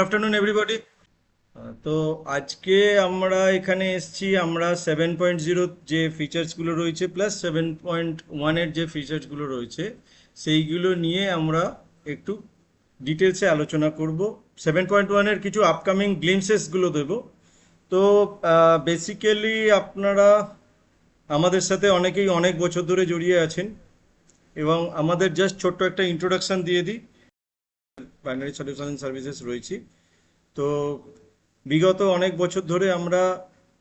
Afternoon everybody. তো আজকে আমরা এখানে এসেছি, আমরা 7.0 যে ফিচার্সগুলো রয়েছে প্লাস 7.1-এর যে ফিচার্সগুলো রয়েছে সেইগুলো নিয়ে আমরা একটু ডিটেলসে আলোচনা করব। 7.1-এর কিছু আপকামিং গ্লিমসেসগুলো দেব। তো বেসিক্যালি আপনারা আমাদের সাথে অনেকেই অনেক বছর ধরে জড়িয়ে আছেন এবং আমাদের জাস্ট ছোট্ট একটা ইন্ট্রোডাকশন দিয়ে দিই। বাইনারি সলিউশন সার্ভিসেস রয়েছি। তো বিগত অনেক বছর ধরে আমরা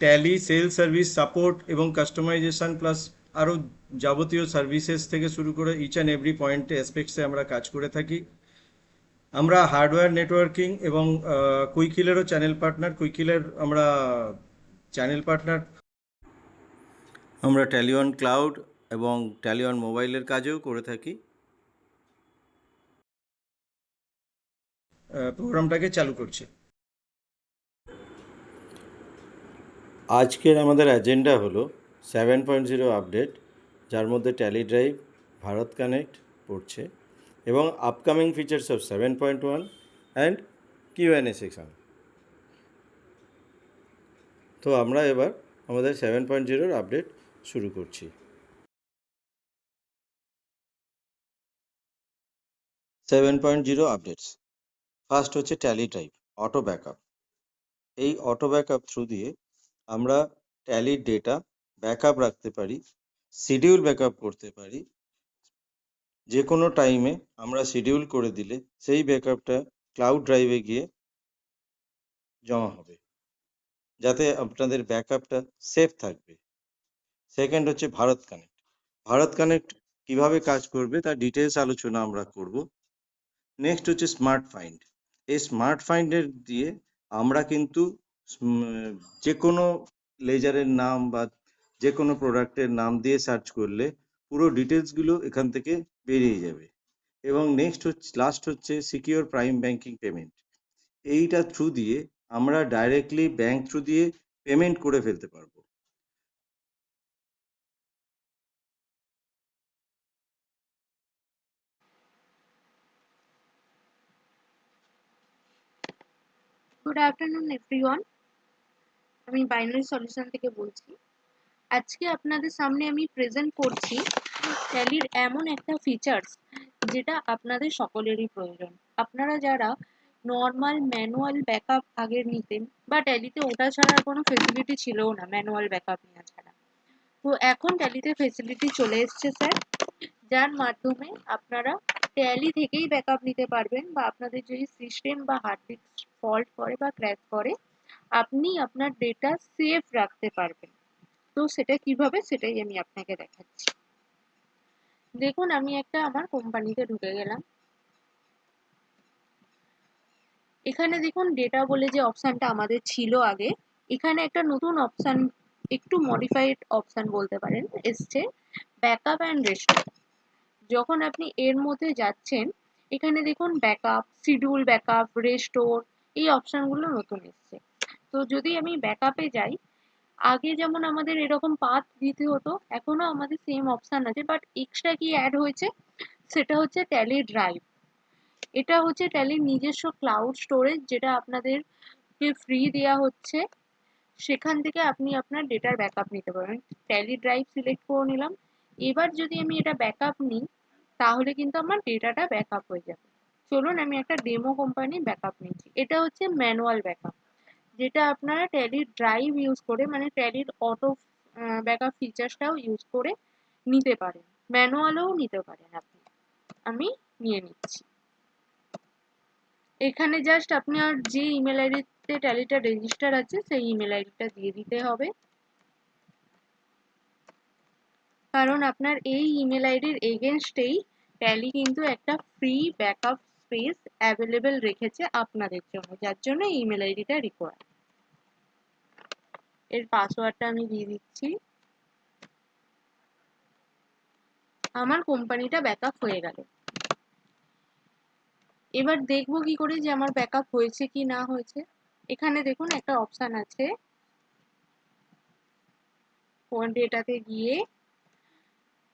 ট্যালি, সেল সার্ভিস, সাপোর্ট এবং কাস্টমাইজেশন প্লাস আরও যাবতীয় সার্ভিসেস থেকে শুরু করে ইচ অ্যান্ড এভরি পয়েন্টে অ্যাসপেক্টসে আমরা কাজ করে থাকি। আমরা হার্ডওয়্যার নেটওয়ার্কিং এবং কুইকিলেরও চ্যানেল পার্টনার। কুইকিলের আমরা চ্যানেল পার্টনার। আমরা ট্যালিয়ন ক্লাউড এবং ট্যালিয়ন মোবাইলের কাজেও করে থাকি। প্রোগ্রামটাকে চালু করছি। আজকের আমাদের এজেন্ডা হলো 7.0 আপডেট, যার মধ্যে ট্যালি ড্রাইভ, ভারত কানেক্ট পড়ছে এবং upcoming features of 7.1 and Q N A section. তো আমরা এবার আমাদের 7.0-র আপডেট শুরু করছি। 7.0 আপডেটস। ফার্স্ট হচ্ছে ট্যালি ড্রাইভ অটো ব্যাকআপ। এই অটো ব্যাকআপ থ্রু দিয়ে আমরা ট্যালির ডেটা ব্যাকআপ রাখতে পারি, শিডিউল ব্যাকআপ করতে পারি। যে কোনো টাইমে আমরা শিডিউল করে দিলে সেই ব্যাকআপটা ক্লাউড ড্রাইভে গিয়ে জমা হবে, যাতে আপনাদের ব্যাকআপটা সেফ থাকবে। সেকেন্ড হচ্ছে ভারত কানেক্ট। ভারত কানেক্ট কিভাবে কাজ করবে তার ডিটেলস আলোচনা আমরা করব। নেক্সট হচ্ছে স্মার্ট ফাইন্ড। এই স্মার্ট ফাইন্ডের দিয়ে আমরা কিন্তু যে কোনো লেজারের নাম বা যে কোনো প্রোডাক্টের নাম দিয়ে সার্চ করলে পুরো ডিটেলসগুলো এখান থেকে বেরিয়ে যাবে। এবং নেক্সট হচ্ছে লাস্ট হচ্ছে সিকিওর প্রাইম ব্যাংকিং পেমেন্ট। এইটা থ্রু দিয়ে আমরা ডাইরেক্টলি ব্যাংক থ্রু দিয়ে পেমেন্ট করে ফেলতে পারবো। Good afternoon everyone. আমি বাইনারি সলিউশন থেকে বলছি। আজকে আপনাদের সামনে আমি প্রেজেন্ট করছি ট্যালির এমন একটা ফিচার্স যেটা আপনাদের সকলেরই প্রয়োজন। আপনারা যারা নর্মাল ম্যানুয়াল ব্যাকআপ আগে নিতেন বা ট্যালিতে ওটা ছাড়া কোনো ফেসিলিটি ছিলও না, ম্যানুয়াল ব্যাকআপ নেওয়া ছাড়া, তো এখন ট্যালিতে ফেসিলিটি চলে এসছে স্যার, যার মাধ্যমে আপনারা ট্যালি থেকেই ব্যাকআপ নিতে পারবেন বা আপনাদের যদি সিস্টেম বা হার্ড ডিস্ক ফল্ট করে বা ক্র্যাশ করে আপনি আপনার ডেটা সেফ রাখতে পারবেন। তো সেটা কিভাবে সেটাই আমি আপনাকে দেখাচ্ছি। দেখুন, আমি একটা আমার কোম্পানিতে ঢুকে গেলাম। এখানে দেখুন ডেটা বলে যে অপশনটা আমাদের ছিল আগে, এখানে একটা নতুন অপশন, একটু মডিফাইড অপশন বলতে পারেন, এসছে ব্যাকআপ অ্যান্ড রেস্টোর। যখন আপনি এর মধ্যে যাচ্ছেন এখানে দেখুন ব্যাকআপ, শিডিউল ব্যাকআপ, রেস্টোর, এই অপশনগুলো নতুন এসছে। তো যদি আমি ব্যাকআপে যাই, আগে যেমন আমাদের এরকম পাথ দিতে হতো, এখনো আমাদের সেম অপশন আছে, বাট এক্সট্রা কি অ্যাড হয়েছে সেটা হচ্ছে ট্যালি ড্রাইভ। এটা হচ্ছে ট্যালির নিজস্ব ক্লাউড স্টোরেজ, যেটা আপনাদেরকে ফ্রি দেওয়া হচ্ছে। সেখান থেকে আপনি আপনার ডেটার ব্যাকআপ নিতে পারবেন। ট্যালি ড্রাইভ সিলেক্ট করে নিলাম। এবার যদি আমি এটা ব্যাকআপ নিই তাহলে কিন্তু আমার ডেটাটা ব্যাকআপ হয়ে যাবে। চলুন আমি একটা ডেমো কোম্পানি ব্যাকআপ নিচ্ছি। এটা হচ্ছে ম্যানুয়াল ব্যাকআপ, যেটা আপনারা ট্যালি ড্রাইভ ইউজ করে, মানে ট্যালির অটো ব্যাকআপ ফিচার্সটাও ইউজ করে নিতে পারেন, ম্যানুয়ালও নিতে পারেন আপনি। আমি নিয়ে নিচ্ছি। এখানে জাস্ট আপনার যে ইমেল আইডিতে ট্যালিটা রেজিস্টার আছে সেই ইমেল আইডিটা দিয়ে দিতে হবে, কারণ আপনার এই ইমেল আইডির এগেনস্টেই ট্যালি কিন্তু একটা ফ্রি ব্যাকআপ স্পেস অ্যাভেলেবেল রেখেছে আপনাদের জন্য, যার জন্য এই ইমেল আইডিটা রিকোয়ার্ড। এর পাসওয়ার্ডটা আমি দিয়ে দিচ্ছি। আমার কোম্পানিটা ব্যাকআপ হয়ে গেল। এবার দেখবো কি করে যে আমার ব্যাকআপ হয়েছে কি না হয়েছে। এখানে দেখুন একটা অপশন আছে, ফোন ডেটাতে গিয়ে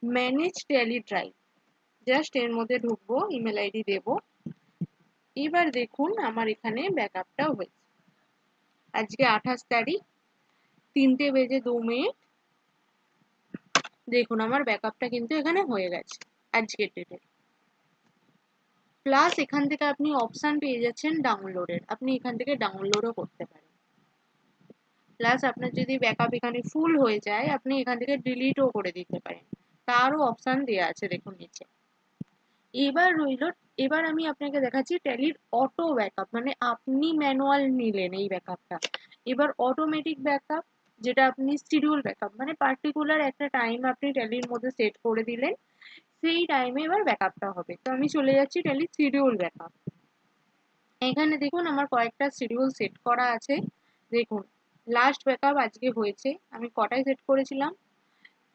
ম্যানেজ ট্যালি ড্রাইভ, জাস্ট এর মধ্যে ঢুকবো, ইমেল আইডি দেবো, এবার দেখুন আমার এখানে ব্যাকআপটা হয়েছে। আজকে 28 তারিখ, 3:02 দেখুন আমার ব্যাকআপটা কিন্তু এখানে হয়ে গেছে আজকের ডেটে। প্লাস এখান থেকে আপনি অপশন পেয়ে যাচ্ছেন ডাউনলোডের, আপনি এখান থেকে ডাউনলোডও করতে পারেন। প্লাস আপনার যদি ব্যাকআপ এখানে ফুল হয়ে যায় আপনি এখান থেকে ডিলিটও করে দিতে পারেন, তারও অপশন দেওয়া আছে দেখুন নিচে। এবার রইল, এবার আমি আপনাকে দেখাচ্ছি ট্যালির অটো ব্যাকআপ, মানে আপনি ম্যানুয়াল নিলেন এই ব্যাকআপটা, এবার অটোমেটিক ব্যাকআপ যেটা আপনি শিডিউল ব্যাকআপ, মানে পার্টিকুলার একটা টাইম আপনি ট্যালির মধ্যে সেট করে দিলেন, সেই টাইমে এবার ব্যাকআপটা হবে। তো আমি চলে যাচ্ছি ট্যালি শিডিউল ব্যাকআপ। এখানে দেখুন আমার কয়েকটা শিডিউল সেট করা আছে। দেখুন লাস্ট ব্যাকআপ আজকে হয়েছে, আমি কটায় সেট করেছিলাম,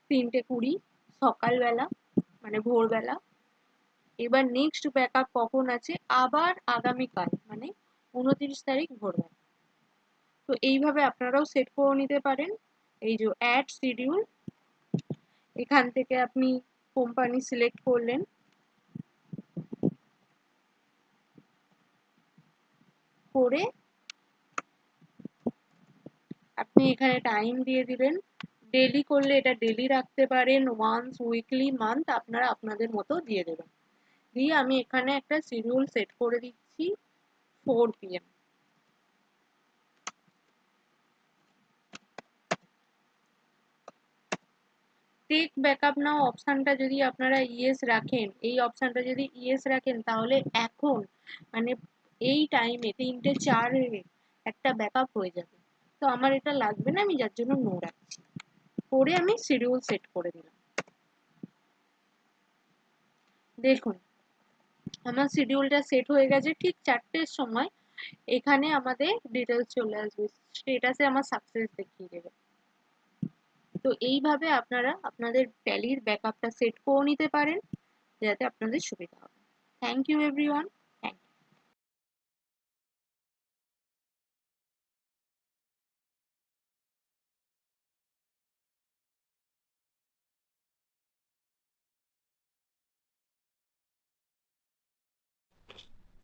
3:20 সকালবেলা, মানে ভোরবেলা। এবার নেক্সট ব্যাকআপ কখন আছে, আবার আগামীকাল, মানে 29 তারিখ ভোরবেলা। তো এইভাবে আপনারাও সেট করে নিতে পারেন। এই যে অ্যাড শিডিউল, এখান থেকে আপনি কোম্পানি সিলেক্ট করলেন, করে আপনি এখানে টাইম দিয়ে দিবেন। ডেলি করলে এটা ডেলি রাখতে পারেন, ওয়ান্স, উইকলি, মান্থ আপনারা আপনাদের মতো দিয়ে দেবেন। দিয়ে আমি এখানে একটা শিডিউল সেট করে দিচ্ছি 4 PM। টেক ব্যাকআপ নাও অপশনটা যদি আপনারা ইয়েস রাখেন, এই অপশনটা যদি ইয়েস রাখেন, তাহলে এখন মানে এই টাইমে 3:04 একটা ব্যাকআপ হয়ে যাবে। তো আমার এটা লাগবে না, আমি যার জন্য নো রাখছি, করে আমি শিডিউল সেট করে দিলাম। দেখুন আমার শিডিউলটা সেট হয়ে গেছে, ঠিক 4টের সময় এখানে আমাদের ডিটেলস চলে আসবে, স্টেটাসে আমার সাকসেস দেখিয়ে দেবে। তো এইভাবে আপনারা আপনাদের ট্যালির ব্যাকআপটা সেট করে নিতে পারেন, যাতে আপনাদের সুবিধা হবে। Thank you everyone. Thank you.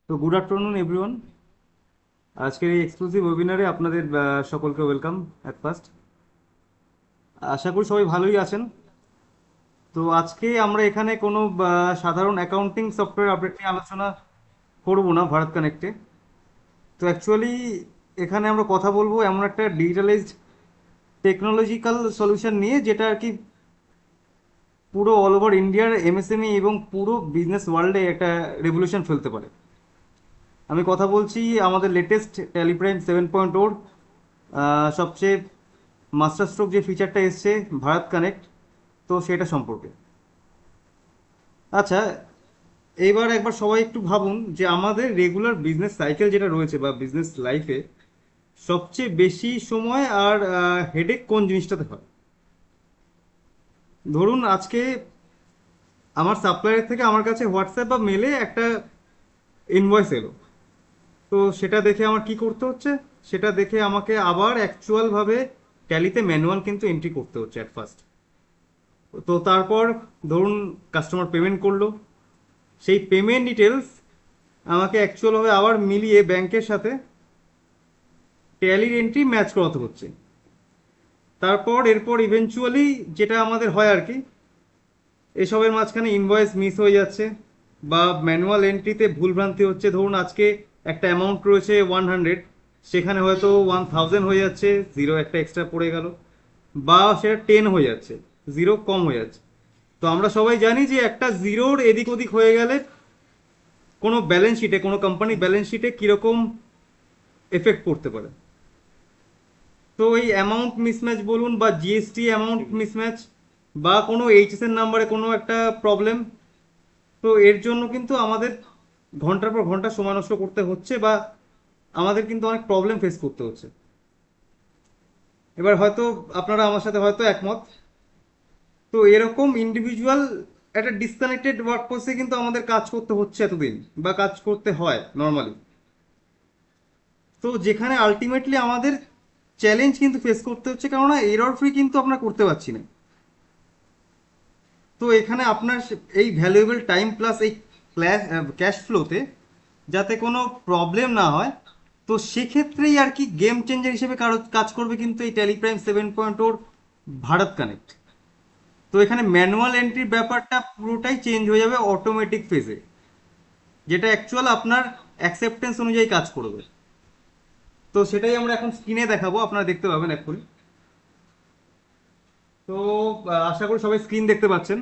তো গুড আফটারনুন এভরিওয়ান। আজকের এই এক্সক্লুসিভ ওয়েবিনারে আপনাদের সকলকে ওয়েলকাম অ্যাট ফার্স্ট। আশা করি সবাই ভালোই আছেন। তো আজকে আমরা এখানে কোনো সাধারণ অ্যাকাউন্টিং সফটওয়্যার আপডেট নিয়ে আলোচনা করব না ভারত কানেক্টে। তো অ্যাকচুয়ালি এখানে আমরা কথা বলবো এমন একটা ডিজিটালাইজড টেকনোলজিক্যাল সলিউশন নিয়ে, যেটা আর কি পুরো অল ওভার ইন্ডিয়ার এমএসএমই এবং পুরো বিজনেস ওয়ার্ল্ডে একটা রেভলিউশন ফেলতে পারে। আমি কথা বলছি আমাদের লেটেস্ট ট্যালি প্রাইম 7.0 সবচেয়ে মাস্টার স্ট্রোক যে ফিচারটা এসছে ভারত কানেক্ট, তো সেটা সম্পর্কে। আচ্ছা, এইবার একবার সবাই একটু ভাবুন যে আমাদের রেগুলার বিজনেস সাইকেল যেটা রয়েছে বা বিজনেস লাইফে সবচেয়ে বেশি সময় আর হেডেক কোন জিনিসটাতে হয়। ধরুন আজকে আমার সাপ্লায়ার থেকে আমার কাছে হোয়াটসঅ্যাপ বা মেলে একটা ইনভয়েস এলো, তো সেটা দেখে আমার কি করতে হচ্ছে, সেটা দেখে আমাকে আবার অ্যাকচুয়ালভাবে ট্যালিতে ম্যানুয়াল কিন্তু এন্ট্রি করতে হচ্ছে অ্যাট ফার্স্ট। তো তারপর ধরুন কাস্টমার পেমেন্ট করলো, সেই পেমেন্ট ডিটেলস আমাকে অ্যাকচুয়ালভাবে আবার মিলিয়ে ব্যাংকের সাথে ট্যালির এন্ট্রি ম্যাচ করাতে হচ্ছে। তারপর এরপর ইভেনচুয়ালি যেটা আমাদের হয় আর কি, এসবের মাঝখানে ইনভয়েস মিস হয়ে যাচ্ছে বা ম্যানুয়াল এন্ট্রিতে ভুলভ্রান্তি হচ্ছে। ধরুন আজকে একটা অ্যামাউন্ট রয়েছে 100, সেখানে হয়তো 1000 হয়ে যাচ্ছে, জিরো একটা এক্সট্রা পড়ে গেল, বা সেটা 10 হয়ে যাচ্ছে, জিরো কম হয়ে যাচ্ছে। তো আমরা সবাই জানি যে একটা জিরোর এদিক ওদিক হয়ে গেলে কোনো ব্যালেন্স শিটে, কোনো কোম্পানির ব্যালেন্স শিটে কীরকম এফেক্ট পড়তে পারে। তো এই অ্যামাউন্ট মিসম্যাচ বলুন বা জিএসটি অ্যামাউন্ট মিসম্যাচ বা কোনো এইচএসএন নাম্বারে কোনো একটা প্রবলেম, তো এর জন্য কিন্তু আমাদের ঘন্টার পর ঘন্টা সময় নষ্ট করতে হচ্ছে বা আমাদের কিন্তু অনেক প্রবলেম ফেস করতে হচ্ছে। এবার হয়তো আপনারা আমার সাথে হয়তো একমত। তো এরকম ইন্ডিভিজুয়াল একটা ডিসকানেক্টেড ওয়ার্কফোর্সে কিন্তু আমাদের কাজ করতে হচ্ছে এতদিন, বা কাজ করতে হয় নর্মালি। তো যেখানে আলটিমেটলি আমাদের চ্যালেঞ্জ কিন্তু ফেস করতে হচ্ছে, কেননা এরর ফ্রি কিন্তু আমরা করতে পারছি না। তো এখানে আপনার এই ভ্যালুয়েবল টাইম প্লাস এই ক্যাশ ফ্লোতে যাতে কোনো প্রবলেম না হয়। তো সেক্ষেত্রেই আর কি গেম চেঞ্জার হিসেবে কাজ করবে কিন্তু এই টেলিপ্রাইম 7.0 ভারত কানেক্ট। তো এখানে ম্যানুয়াল এন্ট্রির ব্যাপারটা পুরোটাই চেঞ্জ হয়ে যাবে অটোমেটিক ফেজে, যেটা অ্যাকচুয়াল আপনার অ্যাকসেপ্টেন্স অনুযায়ী কাজ করবে। তো সেটাই আমরা এখন স্ক্রিনে দেখাবো, আপনারা দেখতে পাবেন এক্ষুনি। তো আশা করি সবাই স্ক্রিন দেখতে পাচ্ছেন।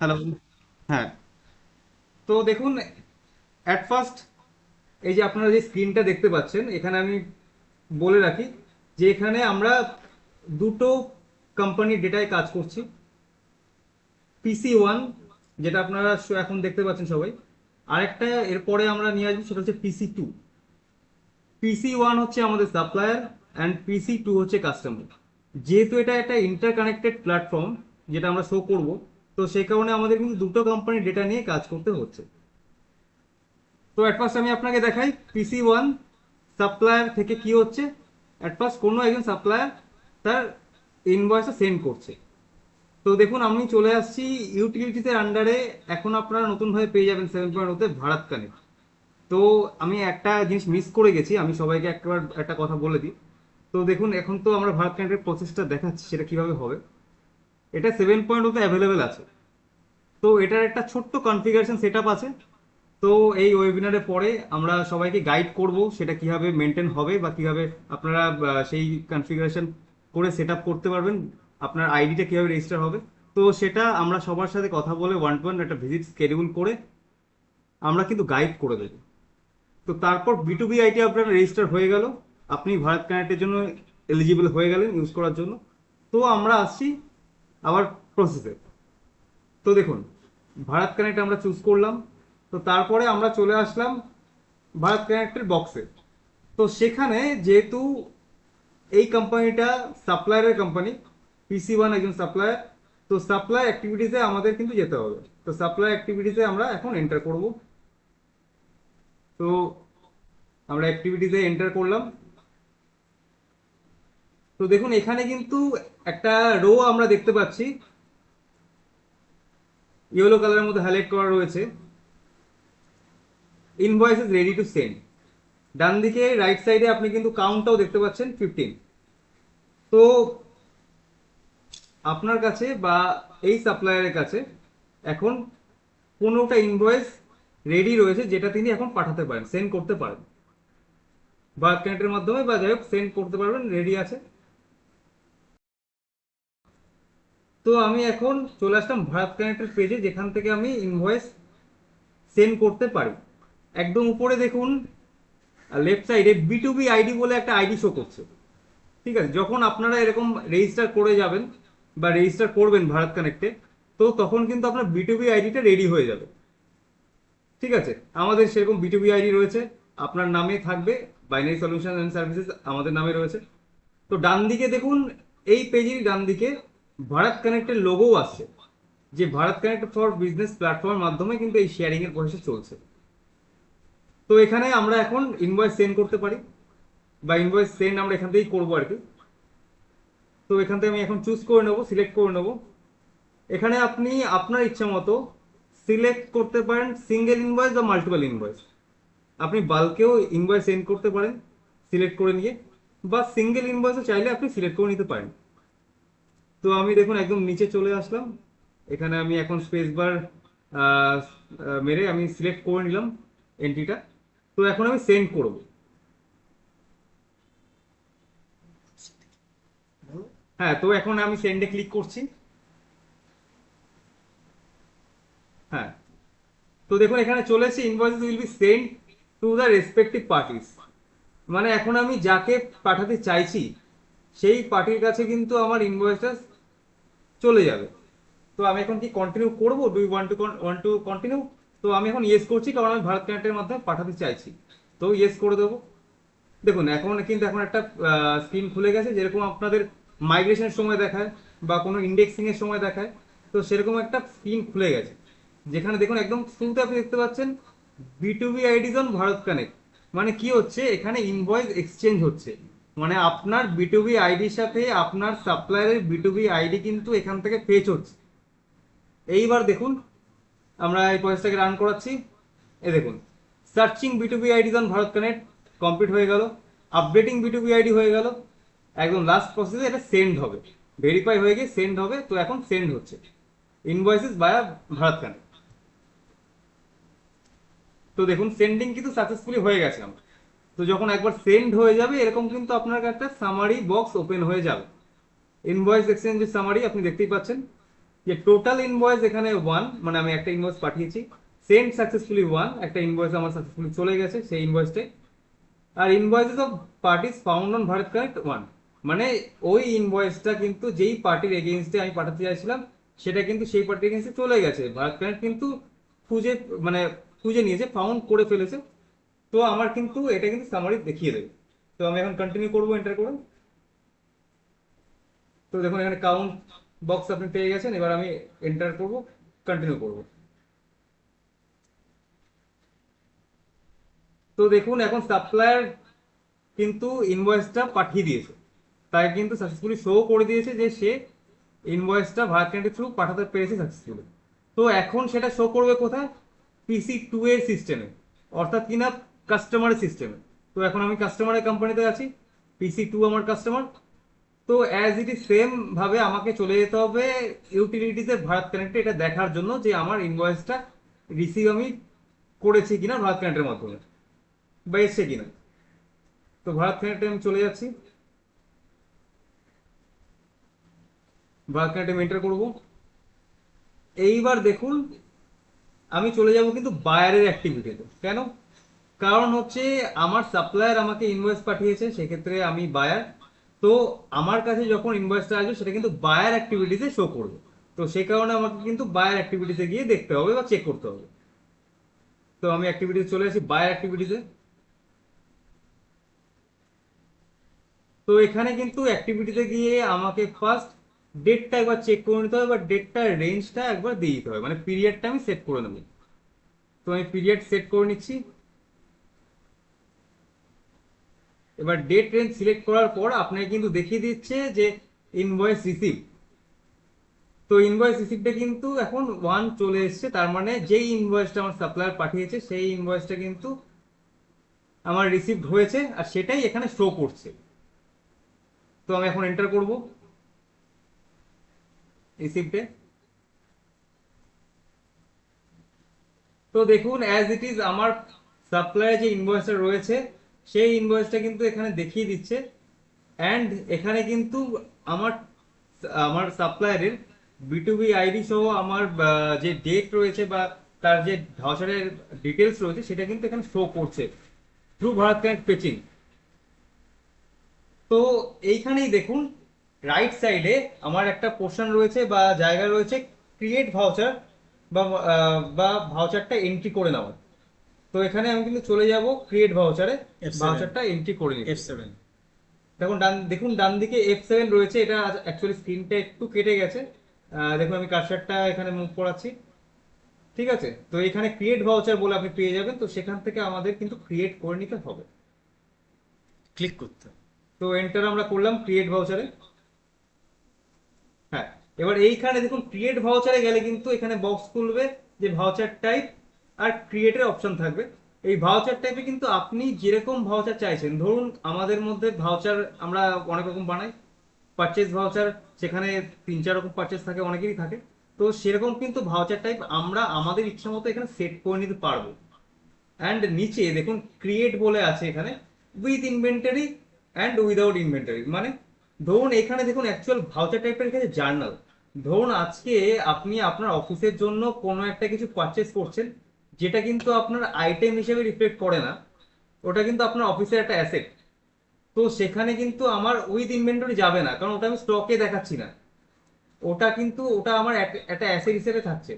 হ্যালো। হ্যাঁ। তো দেখুন, অ্যাট ফার্স্ট এই যে আপনারা যে স্ক্রিনটা দেখতে পাচ্ছেন, এখানে আমি বলে রাখি যে এখানে আমরা দুটো কোম্পানির ডেটায় কাজ করছি। PC1, যেটা আপনারা এখন দেখতে পাচ্ছেন সবাই, আরেকটা এরপরে আমরা নিয়ে আসবো, সেটা হচ্ছে PC2। PC1 হচ্ছে আমাদের সাপ্লায়ার অ্যান্ড PC2 হচ্ছে কাস্টমার। যেহেতু এটা একটা ইন্টারকানেক্টেড প্ল্যাটফর্ম যেটা আমরা শো করব, তো সেই কারণে আমাদের কিন্তু দুটো কোম্পানির ডেটা নিয়ে কাজ করতে হচ্ছে। তো অ্যাট ফার্স্ট আমি আপনাকে দেখাই PC1 সাপ্লায়ার থেকে কি হচ্ছে। অ্যাট ফার্স্ট কোনো একজন সাপ্লায়ার তার ইনভয়েসটা সেন্ড করছে। তো দেখুন আমি চলে আসছি ইউটিলিটিসের আন্ডারে। এখন আপনারা নতুনভাবে পেয়ে যাবেন 7.0 তে ভারত কানেক্ট। তো আমি একটা জিনিস মিস করে গেছি, আমি সবাইকে একবার একটা কথা বলে দিই। তো দেখুন এখন তো আমরা ভারত কানেক্টের প্রসেসটা দেখাচ্ছি, সেটা কিভাবে হবে। এটা 7.0 তে অ্যাভেলেবেল আছে। তো এটার একটা ছোট্ট কনফিগারেশন সেটআপ আছে। তো এই ওয়েবিনারে পরে আমরা সবাইকে গাইড করব সেটা কিভাবে মেনটেন হবে বা কিভাবে আপনারা সেই কনফিগারেশন করে সেটআপ করতে পারবেন, আপনার আইডিটা কিভাবে রেজিস্টার হবে। তো সেটা আমরা সবার সাথে কথা বলে ওয়ান টু ওয়ান একটা ভিজিট শিডিউল করে আমরা কিন্তু গাইড করে দেবো। তো তারপর B2B আইডি আপনার রেজিস্টার হয়ে গেল, আপনি ভারত কানেক্টের জন্য এলিজিবল হয়ে গেলেন ইউজ করার জন্য। তো আমরা আসছি আবার প্রসেসে। তো দেখুন ভারত কানেক্ট আমরা চুজ করলাম। তো তারপরে আমরা চলে আসলাম ভারত কানেক্টের বক্সে। তো সেখানে যেহেতু এই কোম্পানিটা সাপ্লায়ারের কোম্পানি, PC1 একজন সাপ্লায়ার, তো সাপ্লাই অ্যাক্টিভিটিসে আমাদের কিন্তু যেতে হবে। তো সাপ্লাই অ্যাক্টিভিটিসে আমরা এখন এন্টার করব। তো আমরা অ্যাক্টিভিটিসে এন্টার করলাম। তো দেখুন এখানে কিন্তু একটা রো আমরা দেখতে পাচ্ছি, ইয়েলো কালারের মধ্যে হাইলাইট করা রয়েছে, invoice is ready to send. ডান দিকে রাইট সাইডে আপনি কিন্তু কাউন্টটাও দেখতে পাচ্ছেন 15। তো আপনার কাছে বা এই সাপ্লায়ারের কাছে এখন 15টা ইনভয়েস রেডি রয়েছে, যেটা তিনি এখন পাঠাতে পারেন, সেন্ড করতে পারেন বা ক্যান্টের মাধ্যমে বা যাই হোক সেন্ড করতে পারবেন, রেডি আছে। তো আমি এখন চলে আসলাম ভারত কানেক্টের পেজে, যেখান থেকে আমি ইনভয়েস সেন্ড করতে পারি। একদম উপরে দেখুন লেফট সাইডে B2B আইডি বলে একটা আইডি শো করছে। ঠিক আছে, যখন আপনারা এরকম রেজিস্টার করে যাবেন বা রেজিস্টার করবেন ভারত কানেক্টে, তো তখন কিন্তু আপনার B2B আইডিটা রেডি হয়ে যাবে। ঠিক আছে, আমাদের সেরকম B2B আইডি রয়েছে, আপনার নামে থাকবে, বাইনারি সলিউশন অ্যান্ড সার্ভিসেস আমাদের নামে রয়েছে। তো ডান দিকে দেখুন, এই পেজের ডান দিকে ভারত কানেক্টের লোগো আসছে, যে ভারত কানেক্ট ফর বিজনেস প্ল্যাটফর্মের মাধ্যমে কিন্তু এই শেয়ারিং এর প্রসেস চলছে। তো এখানে আমরা এখন ইনভয়েস সেন্ড করতে পারি বা ইনভয়েস সেন্ড আমরা এখান থেকেই করবো আর কি। তো এখান থেকে আমি এখন চুজ করে নেবো, সিলেক্ট করে নেবো। এখানে আপনি আপনার ইচ্ছা মতো সিলেক্ট করতে পারেন সিঙ্গেল ইনভয়েস বা মাল্টিপল ইনভয়েস। আপনি বাল্কেও ইনভয়েস সেন্ড করতে পারেন সিলেক্ট করে নিয়ে, বা সিঙ্গেল ইনভয়েসও চাইলে আপনি সিলেক্ট করে নিতে পারেন। তো আমি দেখুন একদম নিচে চলে আসলাম, এখানে আমি এখন স্পেস বার মেরে আমি সিলেক্ট করে নিলাম এন্ট্রিটা। তো এখন আমি সেন্ড করব। হ্যাঁ, তো এখন আমি সেন্ডে ক্লিক করছি। হ্যাঁ, তো দেখুন এখানে চলে এসেছে invoices will be send to the respective parties. মানে এখন আমি যাকে পাঠাতে চাইছি সেই পার্টির কাছে কিন্তু আমার ইনভয়েসটা চলে যাবে। তো আমি এখন কি কন্টিনিউ করবো, do you want to continue? তো আমি এখন ইয়েস করছি, কারণ আমি ভারত কানেক্টের মাধ্যমে পাঠাতে চাইছি। তো ইয়েস করে দেবো। দেখুন এখন কিন্তু এখন একটা স্ক্রিন খুলে গেছে, যেরকম আপনাদের মাইগ্রেশনের সময় দেখায় বা কোনো ইন্ডেক্সিং এর সময় দেখায়। তো সেরকম একটা স্ক্রিন খুলে গেছে, যেখানে দেখুন একদম শুরুতে আপনি দেখতে পাচ্ছেন B2B IDs on Bharat connect. মানে কি হচ্ছে, এখানে ইনভয়েস এক্সচেঞ্জ হচ্ছে। মানে আপনার B2B আইডির সাথে আপনার সাপ্লায়ারের B2B আইডি কিন্তু এখান থেকে ফেচ হচ্ছে। এইবার দেখুন আমরা এই প্রসেসটাকে রান করাচ্ছি। এই দেখুন, searching বিটুবি IDs on Bharat connect complete হয়ে গেল, আপডেটিং বিটুবি আইডি হয়ে গেল, একদম লাস্ট প্রসেসে এটা সেন্ড হবে, ভেরিফাই হয়ে গিয়ে সেন্ড হবে। তো এখন সেন্ড হচ্ছে ইনভয়েসেস বায়া ভারত কানেক্ট। তো দেখুন সেন্ডিং কিন্তু সাকসেসফুলি হয়ে গেছে আমার। তো যখন একবার সেন্ড হয়ে যাবে এরকম কিন্তু আপনার একটা সামারি বক্স ওপেন হয়ে যাবে। ইনভয়েস এক্সচেঞ্জের সামারি আপনি দেখতেই পাচ্ছেন যে টোটাল ইনভয়েস এখানে 1, মানে আমি একটা ইনভয়েস পাঠিয়েছি, সেন্ড সাকসেসফুলি 1, একটা ইনভয়েস আমার সাকসেসফুলি চলে গেছে সেই ইনভয়েসটাই। আর invoices of parties found on Bharat Connect 1, মানে ওই ইনভয়েসটা কিন্তু যেই পার্টির এগেইনস্টে আমি পাঠাতে চাইছিলাম সেটা কিন্তু সেই পার্টির এগেইনস্টে চলে গেছে, ভারত কানেক্ট কিন্তু খুঁজে মানে খুঁজে নিয়েছে, ফাউন্ড করে ফেলেছে। তো আমার কিন্তু এটা কিন্তু সামারি দেখিয়ে দেবে। তো আমি এখন কন্টিনিউ করবো এন্টার করে। তো দেখুন এখানে কাউন্ট বক্স আপনি পেয়ে গেছেন, এবার আমি এন্টার করব, কন্টিনিউ করব। তো দেখুন এখন সাপ্লায়ার কিন্তু ইনভয়েসটা পাঠিয়ে দিয়েছে, তাই কিন্তু সাকসেসফুলি শো করে দিয়েছে যে সে ইনভয়েসটা ভারত কানেক্টের থ্রু পাঠাতে পেরেছে সাকসেসফুলি। তো এখন সেটা শো করবে কোথায়? PC2 এর সিস্টেমে, অর্থাৎ কিনা কাস্টমারের সিস্টেমে। তো এখন আমি কাস্টমারের কোম্পানিতে আছি, PC2 আমার কাস্টমার। তো অ্যাজ ইট ইজ সেম ভাবে আমাকে চলে যেতে হবে ইউটিলিটিতে ভারত কানেক্টে, এটা দেখার জন্য যে আমার ইনভয়েসটা রিসিভ আমি করেছি কিনা ভারত কানেক্টের মাধ্যমে, বা এসছে কিনা। তো ভারত কানেক্টে আমি চলে যাচ্ছি, ভারত কানেক্টে আমি এন্টার করবো। এইবার দেখুন আমি চলে যাব কিন্তু বায়ারের অ্যাক্টিভিটিতে। কেন? কারণ হচ্ছে আমার সাপ্লায়ার আমাকে ইনভয়েস পাঠিয়েছে, সেক্ষেত্রে আমি বায়ার। তো আমার কাছে যখন ইনভয়েসটা আসবে সেটা কিন্তু বায়ার অ্যাক্টিভিটিতে শো করবে। তো সেই কারণে আমাকে কিন্তু বায়ার অ্যাক্টিভিটিতে গিয়ে দেখতে হবে বা চেক করতে হবে। তো আমি অ্যাক্টিভিটিতে চলে আসি, বায়ার অ্যাক্টিভিটিতে। তো এখানে কিন্তু অ্যাক্টিভিটিতে গিয়ে আমাকে ফার্স্ট ডেটটা একবার চেক করে নিতে হবে, বা ডেটটার রেঞ্জটা একবার দিয়ে দিতে হবে, মানে পিরিয়ডটা আমি সেট করে নেব। তো আমি পিরিয়ড সেট করে নিচ্ছি। এবার ডেট রেঞ্জ সিলেক্ট করার পর আপনাকে কিন্তু দেখিয়ে দিচ্ছে যে ইনভয়েস রিসিভ। তো ইনভয়েস রিসিভটা কিন্তু এখন 1 চলে এসেছে, তার মানে যেই ইনভয়েসটা আমার সাপ্লায়ার পাঠিয়েছে সেই ইনভয়েসটা কিন্তু আমার রিসিভ হয়েছে, আর সেটাই এখানে শো করছে। তো আমি এখন এন্টার করব রিসিভটে। তো দেখুন অ্যাজ ইট ইজ আমার সাপ্লায়ার যে ইনভয়েসটা রয়েছে সেই ইনভয়েসটা কিন্তু এখানে দেখিয়ে দিচ্ছে। অ্যান্ড এখানে কিন্তু আমার আমার সাপ্লায়ারের বিটুবি আইডি সহ আমার যে ডেট রয়েছে বা তার যে ভাউচারের ডিটেলস রয়েছে সেটা কিন্তু এখানে শো করছে থ্রু ভারত কানেক্ট পেচিং। তো এইখানেই দেখুন রাইট সাইডে আমার একটা পোর্শন রয়েছে বা জায়গা রয়েছে ক্রিয়েট ভাউচার, বা ভাউচারটা এন্ট্রি করে নেওয়া। তো এখানে আমি কিন্তু চলে যাব ক্রিয়েট ভাউচারে, F7 ভাউচারটা এন্ট্রি করে নিচ্ছি। F7 দেখুন ডান দিকে F7 রয়েছে, এটা অ্যাকচুয়ালি স্ক্রিনটা একটু কেটে গেছে। দেখুন আমি কার্সারটা এখানে মুভ করাচ্ছি, ঠিক আছে? তো এখানে ক্রিয়েট ভাউচার বলে আপনি পেয়ে যাবেন, তো সেখান থেকে আমাদের কিন্তু ক্রিয়েট করে নিতে হবে। ক্লিক করতে হবে। তো এন্টার আমরা করলাম ক্রিয়েট ভাউচারে। হ্যাঁ, এবার এইখানে দেখুন ক্রিয়েট ভাউচারে গেলে কিন্তু এখানে বক্স খুলবে যে ভাউচার টাইপ আর ক্রিয়েটের অপশন থাকবে। এই ভাউচার টাইপে কিন্তু আপনি যেরকম ভাউচার চাইছেন, ধরুন আমাদের মধ্যে ভাউচার আমরা অনেক রকম বানাই, পারচেজ ভাউচার, সেখানে 3-4 রকম পারচেজ থাকে, অনেকেরই থাকে। তো সেরকম কিন্তু ভাউচার টাইপ আমরা আমাদের ইচ্ছা মতো এখানে সেট করে নিতে পারবো। অ্যান্ড নিচে দেখুন ক্রিয়েট বলে আছে এখানে with inventory and without inventory, মানে ধরুন এখানে দেখুন অ্যাকচুয়াল ভাউচার টাইপের কাছে জার্নাল। ধরুন আজকে আপনি আপনার অফিসের জন্য কোনো একটা কিছু পারচেস করছেন, যেটা কিন্তু আপনার আইটেম হিসেবে রিফ্লেক্ট করে না, ওটা কিন্তু আপনার অফিসের একটা অ্যাসেট। তো সেখানে কিন্তু আমার উইথ ইনভেন্টরি যাবে না, কারণ ওটা আমি স্টকে দেখাচ্ছি না, ওটা আমার একটা অ্যাসেট হিসেবে থাকছে।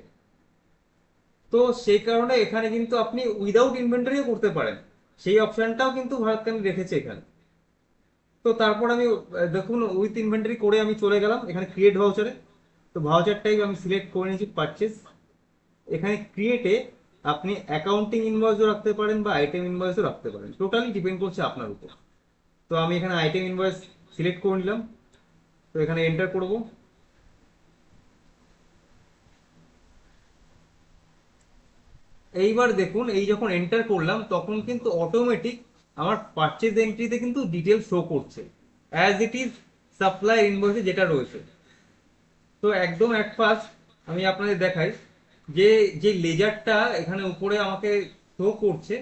তো সেই কারণে এখানে কিন্তু আপনি উইদাউট ইনভেন্টরিও করতে পারেন, সেই অপশনটাও কিন্তু ভারত কানেক্ট রেখেছে এখানে। তো তারপর আমি দেখুন উইথ ইনভেন্টরি করে আমি চলে গেলাম এখানে ক্রিয়েট ভাউচারে। তো ভাউচার টাইপ আমি সিলেক্ট করে নিয়েছি পারচেস। এখানে ক্রিয়েটে আপনি অ্যাকাউন্টিং ইনভয়েসও রাখতে পারেন বা আইটেম ইনভয়েসও রাখতে পারেন, টোটালি ডিপেন্ড করছে আপনার উপর। তো আমি এখানে আইটেম ইনভয়েস সিলেক্ট করে নিলাম, তো এখানে এন্টার করব। এইবার দেখুন এই যখন এন্টার করলাম তখন কিন্তু অটোমেটিক আমার পারচেজ এন্ট্রিতে কিন্তু ডিটেল শো করছে অ্যাজ ইট ইজ সাপ্লাই ইনভয়েসে যেটা রয়েছে। তো একদম এক ফার্স্ট আমি আপনাদের দেখাই যে যে লেজারটা এখানে উপরে আমাকে শো করছে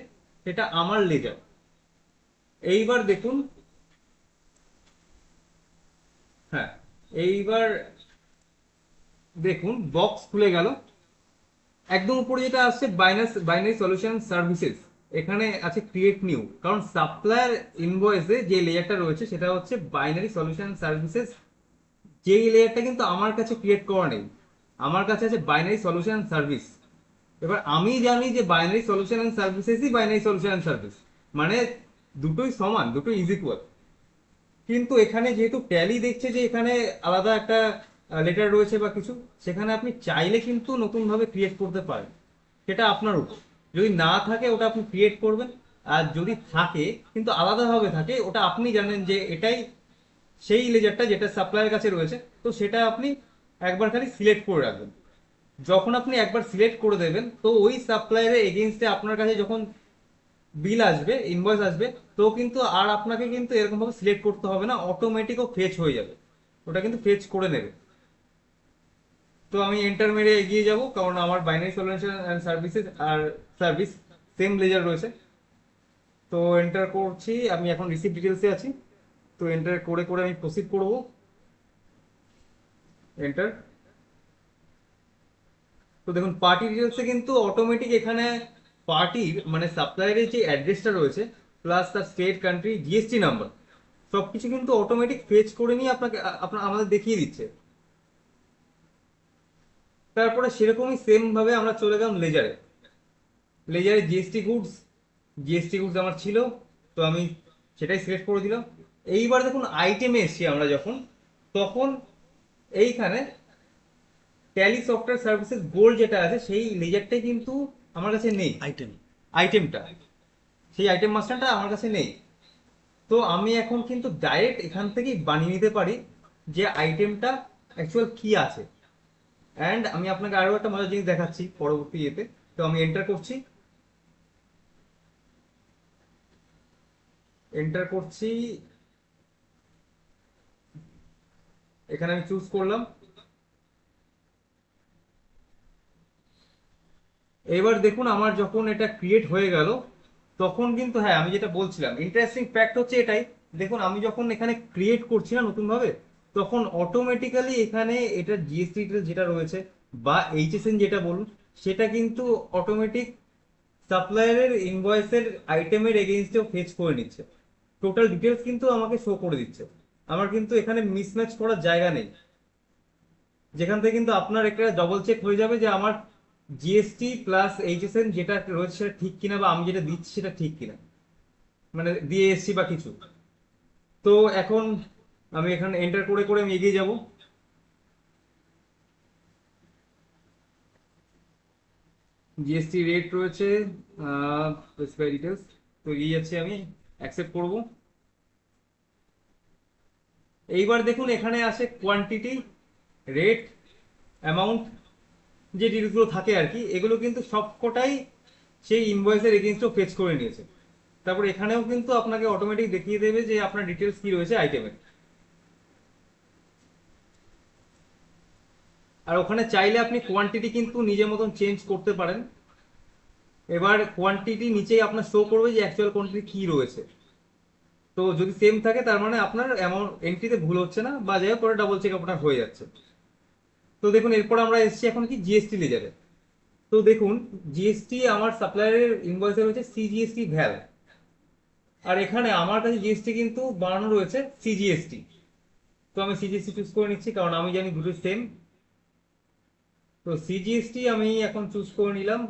সেটা আমার লেজার। এইবার দেখুন, হ্যাঁ এইবার দেখুন বক্স খুলে গেল। একদম উপরে যেটা আসছে বাইনারি সলিউশন সার্ভিসেস, এখানে আছে ক্রিয়েট নিউ, কারণ সাপ্লায়ার ইনভয়েসে যে লেয়ারটা রয়েছে সেটা হচ্ছে বাইনারি সলিউশন সার্ভিসেস। যেই লেয়ারটা কিন্তু আমার কাছে ক্রিয়েট করা নেই, আমার কাছে আছে বাইনারি সলিউশন সার্ভিস। এবার আমি জানি যে বাইনারি সলিউশন অ্যান্ড সার্ভিসেসই বাইনারি সলিউশন অ্যান্ড সার্ভিস, মানে দুটোই সমান, দুটোই ইজ ইকুয়াল। কিন্তু এখানে যেহেতু ট্যালি দেখছে যে এখানে আলাদা একটা লেটার রয়েছে বা কিছু, সেখানে আপনি চাইলে কিন্তু নতুনভাবে ক্রিয়েট করতে পারেন, সেটা আপনার উপর। যদি না থাকে ওটা আপনি ক্রিয়েট করবেন, আর যদি থাকে কিন্তু আলাদাভাবে থাকে, ওটা আপনি জানেন যে এটাই সেই লেজারটা যেটা সাপ্লাইয়ের কাছে রয়েছে, তো সেটা আপনি একবার খালি সিলেক্ট করে রাখবেন। যখন আপনি একবার সিলেক্ট করে দেবেন তো ওই সাপ্লায়ারের এগেইনস্টে আপনার কাছে যখন বিল আসবে, ইনভয়েস আসবে, তো কিন্তু আর আপনাকে কিন্তু এরকম ভাবে সিলেক্ট করতে হবে না, অটোমেটিক ও ফেচ হয়ে যাবে, ওটা কিন্তু ফেচ করে নেবে। তো আমি এন্টার মেরে এগিয়ে যাব, কারণ আমার বাইনারি সলিউশন অ্যান্ড সার্ভিসেস আর সার্ভিস সেম লেজার রয়েছে। তো এন্টার করছি, আমি এখন রিসিভ ডিটেলসে আছি, তো এন্টার করে করে আমি প্রসিড করব। এন্টার। তো দেখুন পার্টি ডিটেলসে কিন্তু অটোমেটিক এখানে পার্টির মানে সাপ্লায়ারের যে অ্যাড্রেসটা রয়েছে প্লাস তার স্টেট, কান্ট্রি, জিএসটি নাম্বার, সবকিছু কিন্তু অটোমেটিক ফেচ করে নিয়ে আপনাকে আমাদের দেখিয়ে দিচ্ছে। তারপরে সেরকমই সেম ভাবে আমরা চলে গেলাম লেজারে। লেজারে জিএসটি গুডস আমার ছিল, তো আমি সেটাই সিলেক্ট করে দিলাম। এইবার দেখুন আইটেমে এসছি আমরা যখন, তখন এইখানে ট্যালি সফটওয়্যার সার্ভিসেস গোল্ড যেটা আছে সেই লেজারটাই কিন্তু আমার কাছে নেই। আইটেম। আইটেমটা, সেই আইটেম মাস্টারটা আমার কাছে নেই। তো আমি এখন কিন্তু ডাইরেক্ট এখান থেকেই বানিয়ে নিতে পারি যে আইটেমটা অ্যাকচুয়াল কি আছে। অ্যান্ড আমি আপনাকে আরো একটা মজার জিনিস দেখাচ্ছি পরবর্তী ইয়েতে। তো আমি এন্টার করছি, এন্টার করছি, এখানে আমি চুজ করলাম। এবার দেখুন আমার যখন এটা ক্রিয়েট হয়ে গেল তখন কিন্তু, হ্যাঁ আমি যেটা বলছিলাম ইন্টারেস্টিং ফ্যাক্ট হচ্ছে এটাই, দেখুন আমি যখন এখানে ক্রিয়েট করছি না নতুন ভাবে, তখন অটোমেটিক্যালি এখানে এটা জিএসটি যেটা রয়েছে বা এইচএসএন যেটা বলুন, সেটা কিন্তু অটোমেটিক সাপ্লায়ারের ইনভয়েসের আইটেমের এগেইনস্টেও ফেচ করে নিচ্ছে। টোটাল ডিটেলস কিন্তু আমাকে শো করে দিচ্ছে, আমার কিন্তু এখানে মিসম্যাচ করার জায়গা নেই, যেখান থেকে কিন্তু আপনার একটা ডবল চেক হয়ে যাবে যে আমার জিএসটি প্লাস এইচএসএন যেটা রয়েছে সেটা ঠিক কিনা, বা আমি যেটা দিচ্ছি সেটা ঠিক কিনা, মানে দিয়ে এসছি বা কিছু। তো এখন আমি এখানে এন্টার করে করে আমি এগিয়ে যাব। জিএসটি রেট রয়েছে, স্পেসিফাই ডিটেলস, তো এগিয়ে যাচ্ছি, আমি অ্যাকসেপ্ট করব। এইবার দেখুন এখানে আছে কোয়ান্টিটি, রেট, অ্যামাউন্ট, যে ডিটেলসগুলো থাকে আর কি, এগুলো কিন্তু সবকটাই সেই ইনভয়েসের এগেইনস্টও ফেচ করে নিয়েছে। তারপর এখানেও কিন্তু আপনাকে অটোমেটিক দেখিয়ে দেবে যে আপনার ডিটেলস কি রয়েছে আইটেমের। আর ওখানে চাইলে আপনি কোয়ান্টিটি কিন্তু নিজের মতন চেঞ্জ করতে পারেন। এবার কোয়ান্টিটি নিচেই আপনার শো করবে যে অ্যাকচুয়াল কোয়ান্টিটি কি রয়েছে। তো যদি সেম থাকে তার মানে আপনার অ্যামাউন্ট এন্ট্রিতে ভুল হচ্ছে না, বা যাই হোক করে ডাবল চেক আপনার হয়ে যাচ্ছে। তো দেখুন এরপর আমরা এসেছি এখন কি জিএসটি লেজারে। তো দেখুন জিএসটি আমার সাপ্লায়ারের ইনভয়েসে রয়েছে সিজিএসটি ভ্যাল, আর এখানে আমার কাছে জিএসটি কিন্তু বানানো রয়েছে সিজিএসটি। তো আমি সিজিএসটি চুজ করে নিচ্ছি, কারণ আমি জানি দুটো সেম। তো সিজিএসটি আমি এখন চুজ করে নিলাম।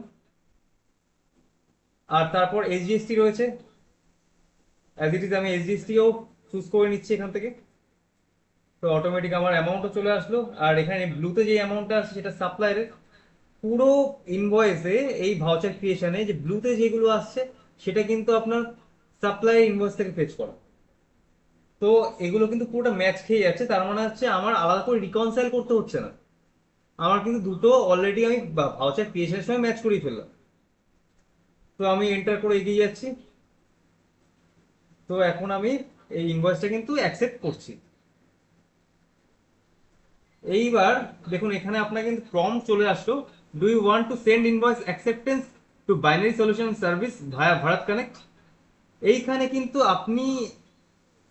আর তারপর এইচডিএসটি রয়েছে, অ্যাজ ইট ইজ আমি এইচডিএসটিও চুজ করে নিচ্ছি এখান থেকে। তো অটোমেটিক আমার অ্যামাউন্টও চলে আসলো, আর এখানে ব্লুতে যে অ্যামাউন্টটা আছে সেটা সাপ্লায়ারের। পুরো ইনভয়েসে এই ভাউচার ক্রিয়েশনে যে ব্লুতে যেগুলো আসছে সেটা কিন্তু আপনার সাপ্লাই ইনভয়েস থেকে ফেচ করা। তো এগুলো কিন্তু পুরোটা ম্যাচ খেয়ে যাচ্ছে, তার মানে হচ্ছে আমার আলাদা করে রিকনসাইল করতে হচ্ছে না, আমার কিন্তু দুটো অলরেডি আমি ভাউচার ক্রিয়েশনের সময় ম্যাচ করিয়ে ফেললাম। তো আমি এন্টার করে এগিয়ে যাচ্ছি। তো এখন আমি এই ইনভয়েসটা কিন্তু অ্যাকসেপ্ট করছি। এইবার দেখুন এখানে আপনার কিন্তু প্রম্পট চলে আসলো, do you want to send invoice acceptance to binary solution service via Bharat connect. এইখানে কিন্তু আপনি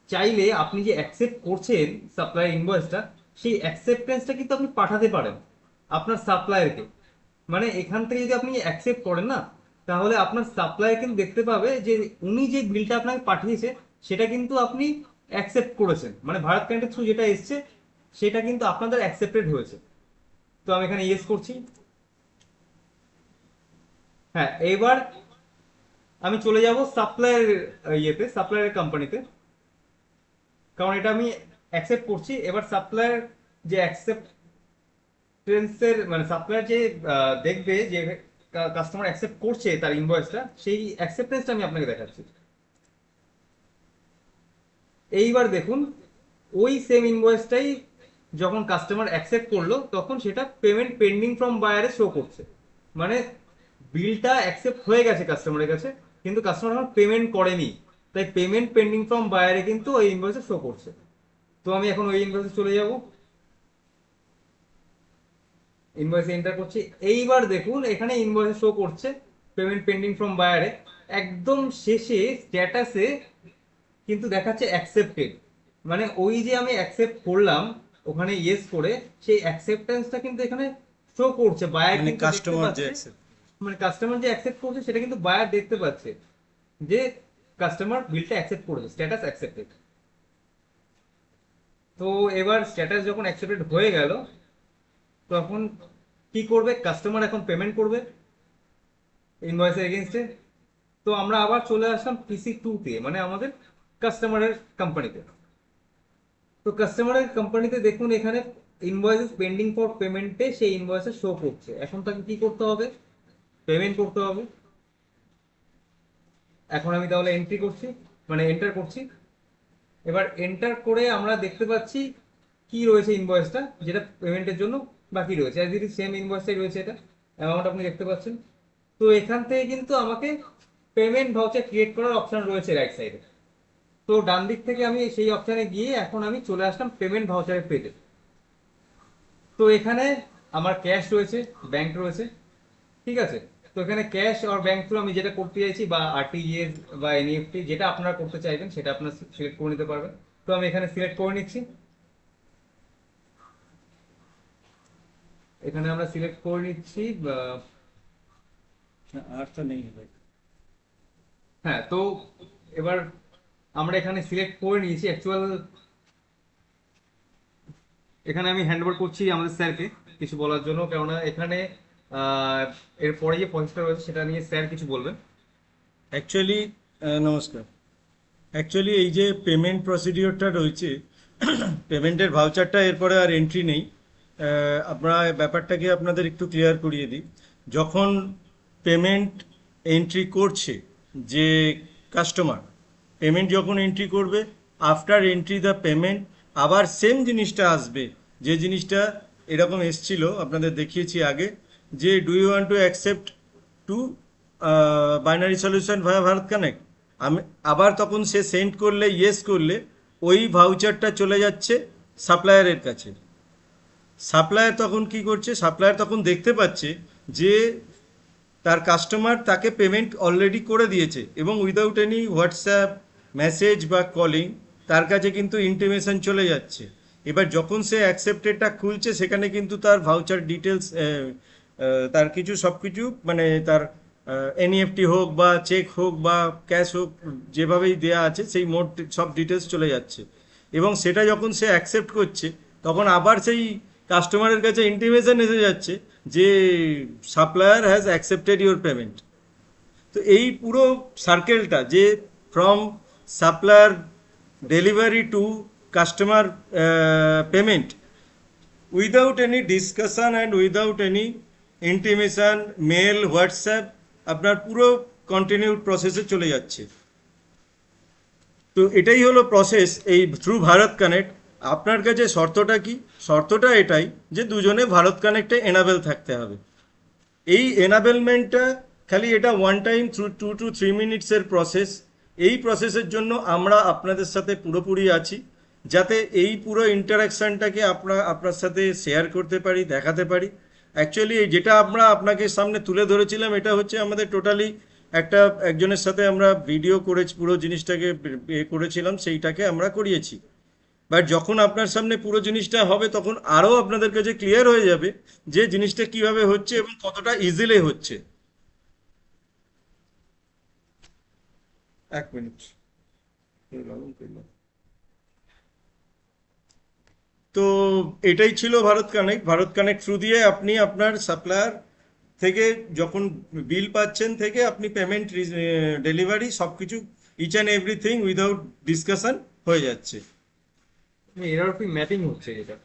চাইলে আপনি যে অ্যাকসেপ্ট করছেন সাপ্লাই ইনভয়েসটা, সেই অ্যাকসেপ্টেন্সটা কিন্তু আপনি পাঠাতে পারেন আপনার সাপ্লায়ারকে। মানে এখান থেকে যদি আপনি অ্যাকসেপ্ট করেন না, তাহলে আপনার সাপ্লায়ার কিন্তু দেখতে পাবে যে উনি যে বিলটা আপনাকে পাঠিয়েছে সেটা কিন্তু আপনি অ্যাকসেপ্ট করেছেন, মানে ভারত কানেক্টের থ্রু যেটা এসছে সেটা কিন্তু আপনাদের অ্যাকসেপ্টেড হয়েছে। তো আমি এখানে ইয়েস করছি। হ্যাঁ, এবার আমি চলে যাব সাপ্লায়ার সাপ্লায়ার কোম্পানিতে, কারণ এটা আমি অ্যাকসেপ্ট করছি। এবার সাপ্লায়ার যে অ্যাকসেপ্টেন্সের মানে সাপ্লায়ার যে দেখবে যে কাস্টমার অ্যাকসেপ্ট করছে তার ইনভয়েসটা, সেই অ্যাকসেপ্টেন্সটা আমি আপনাকে দেখাচ্ছি। এইবার দেখুন ওই সেম ইনভয়েসটাই যখন কাস্টমার অ্যাকসেপ্ট করলো তখন সেটা পেমেন্ট পেন্ডিং ফ্রম বায়ারে শো করছে। মানে বিলটা অ্যাকসেপ্ট হয়ে গেছে কাস্টমারের কাছে, কিন্তু কাস্টমার এখন পেমেন্ট করেনি, তাই পেমেন্ট পেন্ডিং ফ্রম বায়ারে কিন্তু ওই ইনভয়েসে শো করছে। তো আমি এখন ওই ইনভয়েসে চলে যাব, ইনভয়েসে এন্টার করছি। এইবার দেখুন এখানে ইনভয়েসে শো করছে পেমেন্ট পেন্ডিং ফ্রম বায়ারে, একদম শেষে স্ট্যাটাসে কিন্তু দেখাচ্ছে অ্যাকসেপ্টেড। মানে ওই যে আমি অ্যাকসেপ্ট করলাম ওখানে ইয়েস করে, সেই অ্যাকসেপ্টেন্সটা কিন্তু এখানে শো করছে, বায়ার মানে কিন্তু দেখতে কাস্টমার যে পাচ্ছে। accept- মানে কাস্টমার যে অ্যাকসেপ্ট করছে সেটা কিন্তু বায়ার দেখতে পাচ্ছে যে কাস্টমার বিলটা অ্যাকসেপ্ট করেছে, স্ট্যাটাস অ্যাকসেপ্টেড। তো এবার স্ট্যাটাস যখন অ্যাকসেপ্টেড হয়ে গেল তখন কি করবে, কাস্টমার এখন পেমেন্ট করবে ইনভয়েসের এগেইনস্টে। তো আমরা আবার চলে আসলাম PC2 তে, মানে আমাদের কাস্টমারের কোম্পানিতে। তো কাস্টমারের কোম্পানিতে দেখুন এখানে ইনভয়েসেস পেন্ডিং ফর পেমেন্টে সেই ইনভয়েসে শো করছে। এখন তাকে কি করতে হবে, পেমেন্ট করতে হবে। এখন আমি তাহলে এন্ট্রি করছি, মানে এন্টার করছি। এবার এন্টার করে আমরা দেখতে পাচ্ছি কি রয়েছে ইনভয়েসটা যেটা পেমেন্টের জন্য বাকি রয়েছে, অ্যাজ ইট ইজ সেম ইনভয়েসটাই রয়েছে, এটা অ্যামাউন্ট আপনি দেখতে পাচ্ছেন। তো এখান থেকে কিন্তু আমাকে পেমেন্ট ভাউচার ক্রিয়েট করার অপশন রয়েছে রাইট সাইডে। তো ডান দিক থেকে আমি সেই অপশনে গিয়ে এখন আমি চলে আসলাম পেমেন্ট ভাউচারের পেজে। তো এখানে আমার ক্যাশ রয়েছে, ব্যাংক রয়েছে, ঠিক আছে। তো এখানে ক্যাশ আর ব্যাংক থ্রু আমি যেটা করতে চাইছি বা RTGS বা এনইএফটি যেটা আপনারা করতে চাইবেন সেটা আপনারা সিলেক্ট করে নিতে পারবেন। তো আমি এখানে সিলেক্ট করে নিচ্ছি। এখানে আমরা সিলেক্ট করে নিচ্ছি না, আর তো নেই ভাই। হ্যাঁ। তো এবার আমরা এখানে সিলেক্ট করে নিয়েছি অ্যাকচুয়াল। এখানে আমি হ্যান্ড ওভার করছি আমাদের স্যারকে কিছু বলার জন্য, কেননা এখানে আহ, এরপরে যে প্রসেসটা রয়েছে সেটা নিয়ে স্যার কিছু বলবেন। অ্যাকচুয়ালি নমস্কার। অ্যাকচুয়ালি এই যে পেমেন্ট প্রসিডিওরটা রয়েছে, পেমেন্টের ভাউচারটা এরপরে আর এন্ট্রি নেই। আপনারা ব্যাপারটাকে আপনাদের একটু ক্লিয়ার করিয়ে দিই। যখন পেমেন্ট এন্ট্রি করছে যে কাস্টমার, পেমেন্ট যখন এন্ট্রি করবে, আফটার এন্ট্রি দ্য পেমেন্ট আবার সেম জিনিসটা আসবে, যে জিনিসটা এরকম এসছিল আপনাদের দেখিয়েছি আগে, যে do you want to accept to binary solution via Bharat connect. আমি আবার তখন সে সেন্ড করলে, ইয়েস করলে, ওই ভাউচারটা চলে যাচ্ছে সাপ্লায়ারের কাছে। সাপ্লায়ার তখন কি করছে, সাপ্লায়ার তখন দেখতে পাচ্ছে যে তার কাস্টমার তাকে পেমেন্ট অলরেডি করে দিয়েছে এবং উইদাউট এনি হোয়াটসঅ্যাপ মেসেজ বা কলিং তার কাছে কিন্তু ইন্টিমেশন চলে যাচ্ছে। এবার যখন সে অ্যাকসেপ্টেডটা খুলছে সেখানে কিন্তু তার ভাউচার ডিটেলস, তার কিছু সব কিছু, মানে তার এনইএফটি হোক বা চেক হোক বা ক্যাশ হোক, যেভাবেই দেয়া আছে সেই মোট সব ডিটেলস চলে যাচ্ছে। এবং সেটা যখন সে অ্যাকসেপ্ট করছে তখন আবার সেই কাস্টমারের কাছে ইন্টিমেশন এসে যাচ্ছে যে supplier has accepted your payment. তো এই পুরো সার্কেলটা, যে from supplier delivery to customer payment, without any discussion and without any intimation, mail, WhatsApp, আপনার পুরো কন্টিনিউড প্রসেসে চলে যাচ্ছে। তো এটাই হলো প্রসেস এই থ্রু ভারত কানেক্ট। আপনার কাছে শর্তটা কি? শর্তটা এটাই যে দুজনে ভারত কানেক্টে এনাবেল থাকতে হবে। এই এনাবেলমেন্টটা খালি এটা ওয়ান টাইম 2 to 3 মিনিটসের প্রসেস। এই প্রসেসের জন্য আমরা আপনাদের সাথে পুরোপুরি আছি, যাতে এই পুরো ইন্টারাকশনটাকে আপনার সাথে শেয়ার করতে পারি, দেখাতে পারি। অ্যাকচুয়ালি যেটা আমরা আপনাকে সামনে তুলে ধরেছিলাম, এটা হচ্ছে আমাদের টোটালি একজনের সাথে আমরা ভিডিও করে পুরো জিনিসটাকে করেছিলাম, সেইটাকে আমরা করিয়েছি। বাট যখন আপনার সামনে পুরো জিনিসটা হবে, তখন আরও আপনাদের কাছে ক্লিয়ার হয়ে যাবে যে জিনিসটা কিভাবে হচ্ছে এবং কতটা ইজিলি হচ্ছে। 1 মিনিট। তো এটাই ছিল Bharat connect. Bharat connect through দিয়ে আপনি আপনার সাপ্লায়ার থেকে যখন বিল পাচ্ছেন থেকে আপনি পেমেন্ট, ডেলিভারি সব কিছু each and everything without discussion হয়ে যাচ্ছে। এরার ফ্রি ম্যাপিং হচ্ছে এটা।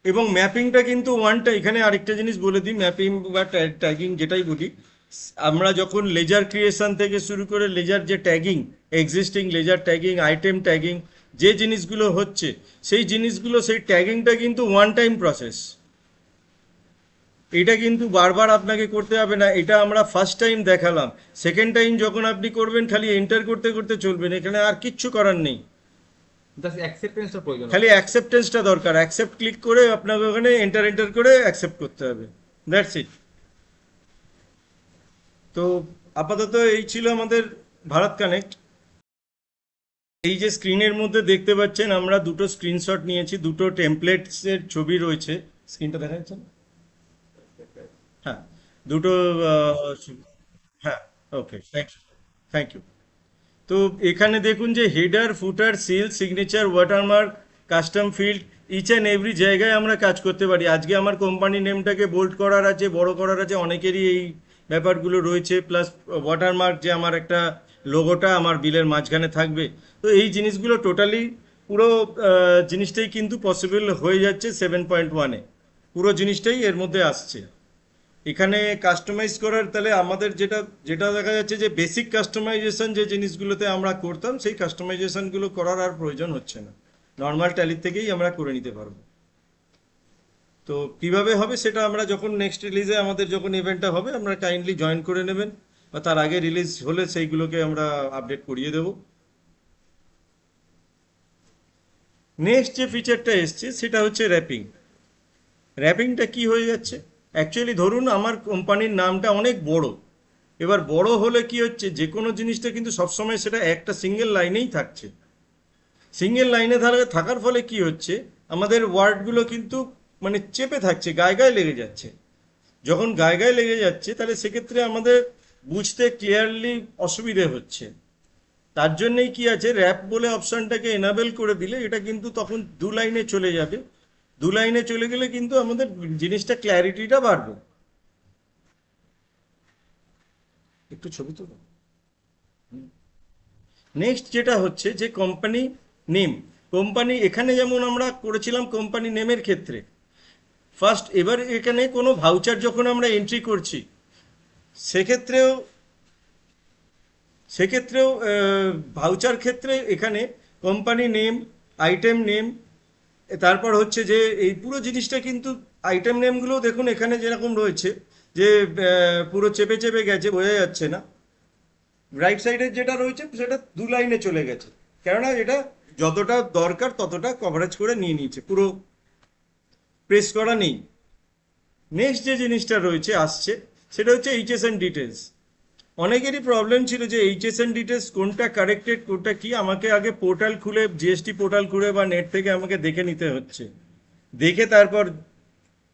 এবং ম্যাপিংটা কিন্তু এখানে আরেকটা জিনিস বলে দিই, ম্যাপিং বা ট্যাগিং যেটাই বলি, আমরা যখন লেজার ক্রিয়েশন থেকে শুরু করে লেজার যে tagging, existing ledger tagging, item tagging, যে জিনিসগুলো হচ্ছে সেই জিনিসগুলো, সেই ট্যাগিংটা কিন্তু ওয়ান টাইম প্রসেস। এটা কিন্তু বারবার আপনাকে করতে হবে না। এটা আমরা ফার্স্ট টাইম দেখালাম, সেকেন্ড টাইম যখন আপনি করবেন খালি এন্টার করতে করতে চলবেন, এখানে আর কিচ্ছু করার নেই। জাস্ট অ্যাকসেপ্টেন্সটা প্রয়োজন। খালি অ্যাকসেপ্টেন্সটা দরকার, অ্যাকসেপ্ট ক্লিক করে আপনাকে ওখানে এন্টার করে অ্যাকসেপ্ট করতে হবে, দ্যাটস ইট। তো আপাতত এই ছিল আমাদের ভারত কানেক্ট। এই যে স্ক্রিনের মধ্যে দেখতে পাচ্ছেন, আমরা দুটো স্ক্রিনশট নিয়েছি, দুটো টেমপ্লেটসের ছবি রয়েছে। স্ক্রিনটা দেখা যাচ্ছে না? হ্যাঁ, দুটো হ্যাঁ, ওকে, থ্যাংক ইউ। তো এখানে দেখুন যে header, footer, seal, signature, watermark, custom field, each and every জায়গায় আমরা কাজ করতে পারি। আজকে আমার কোম্পানি নেমটাকে বোল্ড করার আছে, বড় করার আছে, অনেকেরই এই ব্যাপারগুলো রয়েছে। প্লাস ওয়াটারমার্ক, যে আমার একটা লোগোটা আমার বিলের মাঝখানে থাকবে। তো এই জিনিসগুলো টোটালি পুরো জিনিসটাই কিন্তু পসিবল হয়ে যাচ্ছে 7.1-এ। পুরো জিনিসটাই এর মধ্যে আসছে। এখানে কাস্টমাইজ করার, তাহলে আমাদের যেটা যেটা দেখা যাচ্ছে যে বেসিক কাস্টমাইজেশন যে জিনিসগুলোতে আমরা করতাম, সেই কাস্টমাইজেশনগুলো করার আর প্রয়োজন হচ্ছে না। নর্মাল ট্যালি থেকেই আমরা করে নিতে পারবো। তো কিভাবে হবে সেটা আমরা যখন নেক্সট রিলিজে, আমাদের যখন ইভেন্টটা হবে, আমরা কাইন্ডলি জয়েন করে নেবেন, বা তার আগে রিলিজ হলে সেইগুলোকে আমরা আপডেট করিয়ে দেব। নেক্সট যে ফিচারটা এসছে সেটা হচ্ছে র্যাপিং। র্যাপিংটা কি হয়ে যাচ্ছে? অ্যাকচুয়ালি ধরুন আমার কোম্পানির নামটা অনেক বড়। এবার বড় হলে কি হচ্ছে, যে কোনো জিনিসটা কিন্তু সবসময় সেটা একটা সিঙ্গেল লাইনেই থাকছে। সিঙ্গেল লাইনে থাকার ফলে কি হচ্ছে, আমাদের ওয়ার্ডগুলো কিন্তু মানে চেপে থাকছে, গায়ে গায়ে লেগে যাচ্ছে। যখন গায়ে গায়ে লেগে যাচ্ছে, তাহলে সেক্ষেত্রে আমাদের বুঝতে ক্লিয়ারলি অসুবিধে হচ্ছে। তার জন্যই কি আছে, র্যাপ বলে অপশনটাকে এনাবেল করে দিলে এটা কিন্তু তখন 2 লাইনে চলে যাবে। 2 লাইনে চলে গেলে কিন্তু আমাদের জিনিসটা ক্ল্যারিটিটা বাড়বে। একটু ছবি তুলো। নেক্সট যেটা হচ্ছে যে কোম্পানি নেম। কোম্পানি এখানে যেমন আমরা করেছিলাম কোম্পানি নেমের ক্ষেত্রে ফার্স্ট, এবার এখানে কোনো ভাউচার যখন আমরা এন্ট্রি করছি, সেক্ষেত্রেও সেক্ষেত্রেও ভাউচার ক্ষেত্রে এখানে কোম্পানি নেম, আইটেম নেম, তারপর হচ্ছে যে এই পুরো জিনিসটা কিন্তু আইটেম নেমগুলো দেখুন এখানে যেরকম রয়েছে, যে পুরো চেপে চেপে গেছে, বোঝা যাচ্ছে না। রাইট সাইডের যেটা রয়েছে সেটা 2 লাইনে চলে গেছে, কেননা এটা যতটা দরকার ততটা কভারেজ করে নিয়ে নিয়েছে, পুরো প্রেস করা নেই। নেক্সট যে জিনিসটা রয়েছে আসছে, সেটা হচ্ছে এইচএসএন ডিটেলস। অনেকেরই প্রবলেম ছিল যে এইচএসএন ডিটেলস কোনটা কারেক্টেড, কোনটা কি। আমাকে আগে পোর্টাল খুলে, জিএসটি পোর্টাল খুলে বা নেট থেকে আমাকে দেখে নিতে হচ্ছে, দেখে তারপর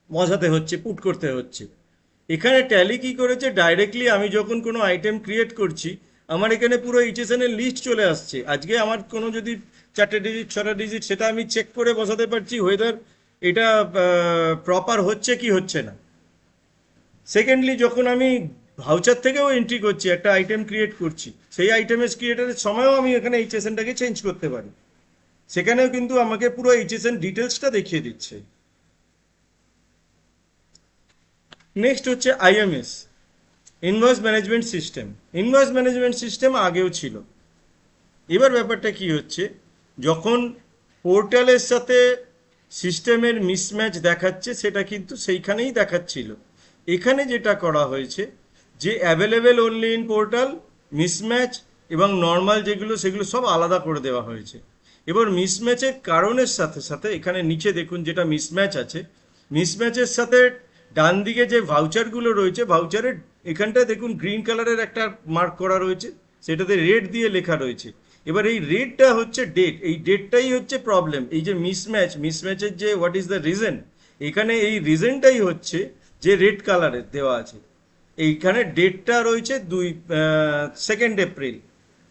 বসাতে হচ্ছে, পুট করতে হচ্ছে। এখানে ট্যালি কি করেছে, ডাইরেক্টলি আমি যখন কোনো আইটেম ক্রিয়েট করছি, আমার এখানে পুরো এইচএসএন এর লিস্ট চলে আসছে। আজকে আমার কোনো যদি 4টে ডিজিট 6টা ডিজিট, সেটা আমি চেক করে বসাতে পারছি ওয়েদার এটা প্রপার হচ্ছে কি হচ্ছে না। সেকেন্ডলি যখন আমি ভাউচার থেকেও এন্ট্রি করছি, একটা আইটেম ক্রিয়েট করছি, সেই আইটেমের ক্রিয়েটারের সময়ও আমি এখানে এইচএসএনটাকে চেঞ্জ করতে পারি। সেখানেও কিন্তু আমাকে পুরো এইচএসএন ডিটেলসটা দেখিয়ে দিচ্ছে। নেক্সট হচ্ছে IMS, invoice management system. Invoice management system আগেও ছিল। এবার ব্যাপারটা কি হচ্ছে, যখন পোর্টালের সাথে সিস্টেমের মিসম্যাচ দেখাচ্ছে, সেটা কিন্তু সেইখানেই দেখাচ্ছিল। এখানে যেটা করা হয়েছে, যে available only in portal, mismatch এবং নর্মাল যেগুলো সেগুলো সব আলাদা করে দেওয়া হয়েছে। এবার মিসম্যাচের কারণের সাথে সাথে এখানে নিচে দেখুন যেটা মিসম্যাচ আছে, মিসম্যাচের সাথে ডান দিকে যে ভাউচারগুলো রয়েছে, ভাউচারের এখানটায় দেখুন গ্রিন কালারের একটা মার্ক করা রয়েছে, সেটাতে রেড দিয়ে লেখা রয়েছে। এবার এই রেডটা হচ্ছে ডেট, এই ডেটটাই হচ্ছে প্রবলেম। এই যে মিসম্যাচের যে হোয়াট ইজ দ্য রিজন, এখানে এই রিজনটাই হচ্ছে যে রেড কালারের দেওয়া আছে। এইখানে ডেটটা রয়েছে 2 এপ্রিল,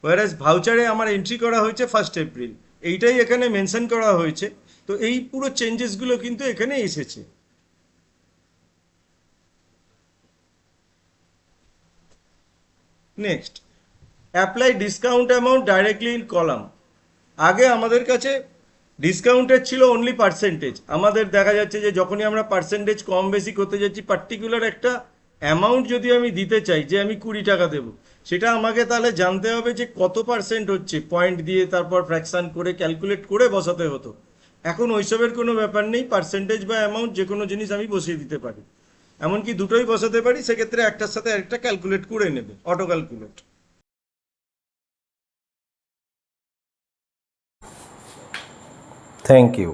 ওয়ারাস ভাউচারে আমার এন্ট্রি করা হয়েছে 1 এপ্রিল, এইটাই এখানে মেনশন করা হয়েছে। তো এই পুরো চেঞ্জেসগুলো কিন্তু এখানে এসেছে। Next, apply discount amount directly in column. আগে আমাদের কাছে ডিসকাউন্টেড ছিল অনলি পার্সেন্টেজ। আমাদের দেখা যাচ্ছে যে যখনই আমরা পার্সেন্টেজ কম বেশি করতে যাচ্ছি, পার্টিকুলার একটা অ্যামাউন্ট যদি আমি দিতে চাই যে আমি 20 টাকা দেবো, সেটা আমাকে তাহলে জানতে হবে যে কত পার্সেন্ট হচ্ছে, পয়েন্ট দিয়ে তারপর ফ্র্যাকশন করে ক্যালকুলেট করে বসাতে হতো। এখন ওইসবের কোনো ব্যাপার নেই, পার্সেন্টেজ বা অ্যামাউন্ট যে কোনো জিনিস আমি বসিয়ে দিতে পারি, এমনকি দুটোই বসাতে পারি, সেক্ষেত্রে একটার সাথে একটা ক্যালকুলেট করে নেবে, অটো ক্যালকুলেট। Thank you.